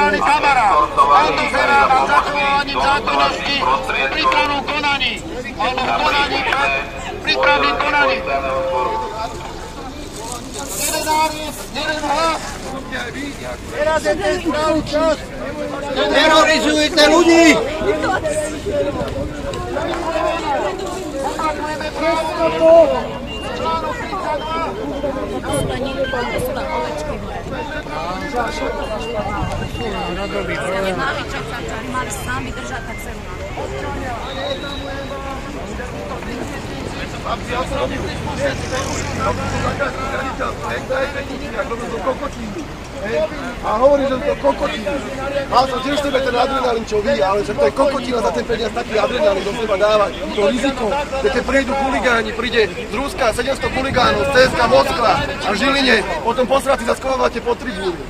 strany Kamara. On dozerá nad zachovávaním zákonnosti prípravnom konaní. Alebo v konaní pred prípravným konaním. Jeden hlas. Teraz je ten správny čas. Terorizujete ľudí. Zamakujeme právo. Článok 32. Mali sami držať tak celú. A hovorí, že to kokotina. Mal som tiež sebe ten adrenalín, čo vy, ale že to je kokotina za ten peniaz taký adrenalín do seba dávať. To riziko, že keď prídu huligáni, príde z Ruska 700 huligánov, z CSKA Moskva a Žiline, potom posratí zaskovávate po tribúne.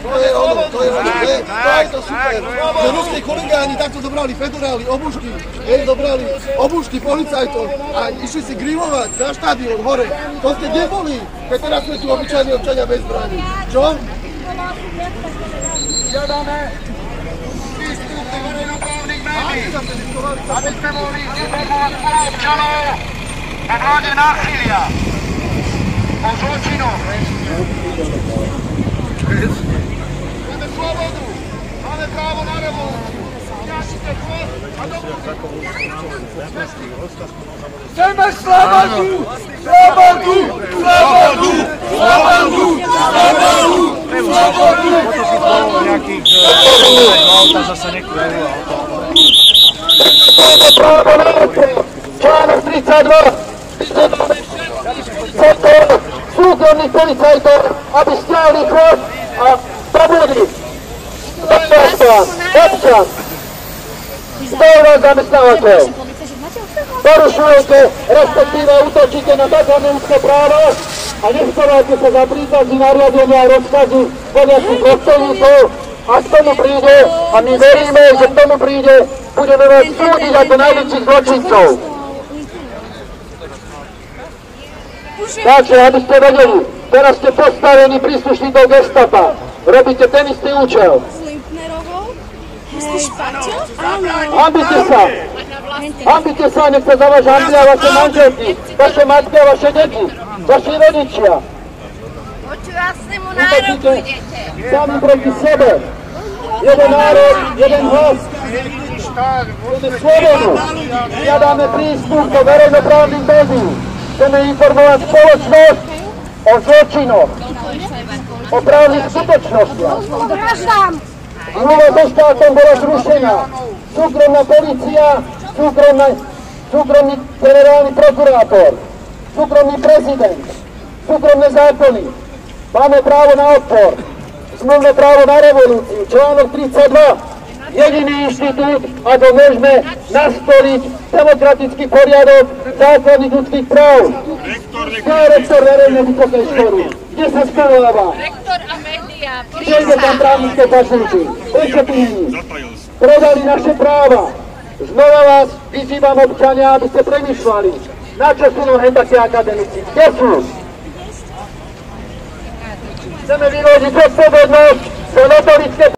To je ono, to je to super. Že ruskí huligáni takto zobrali federáli, obušky, zobrali obušky policajtov a išli si grilovať na štadión hore. To ste neboli, keď teraz sme tu obyčajní občania bez zbraní. Čo? Žiadame prístup do verejnoprávnych médií, aby sme mohli informovať spoluobčanov o vláde násilia, o zločinoch. Máme slobodu, máme právo na revolúciu. Chceme slobodu! Slobodu! Slobodu! Slobodu! Slobodu! Článok 32. Súkromných policajtov, aby stiahli chvost a pobudli. Občan. Zdejová zamestnávateľ. Porušujete, respektíve útočíte na základné ľudské práva a neschováte sa za príkazy, nariadenia a rozkazy vodiacich dôstojníkov a k tomu príde, a my veríme, že k tomu príde, budeme vás súdiť ako najväčších zločincov. Takže, aby ste vedeli, teraz ste postavení príslušníkov gestapa. Robíte ten istý účel. Hambite sa, nech sa za vás hambia vaše manželky, vaše matky a vaše deti, vaši rodičia. Útočíte sami proti sebe. Jeden národ, jeden hlas. Chceme slobodu. Žiadame prístup do verejnoprávnych médií. Chceme informovať spoločnosť o zločinoch, o právnych skutočnostiach. Zmluva so štátom bola zrušená. Súkromná polícia, súkromný generálny prokurátor, súkromný prezident, súkromné zákony. Máme právo na odpor, zmluvné právo na revolúciu, článok 32. Jediný inštitút, ako môžeme nastoliť demokratický poriadok základných ľudských práv. Kto je rektor verejnej vysokej školy? Kde sa školáva? Rektor a média. Kde je tam právnické fakulty? Prečo týni? Prodali naše práva. Znova vás vyzývam, občania, aby ste premýšľali. Na čo sú nohem také akademici? Kde sú? Chceme vyložiť zodpovednosť za notorické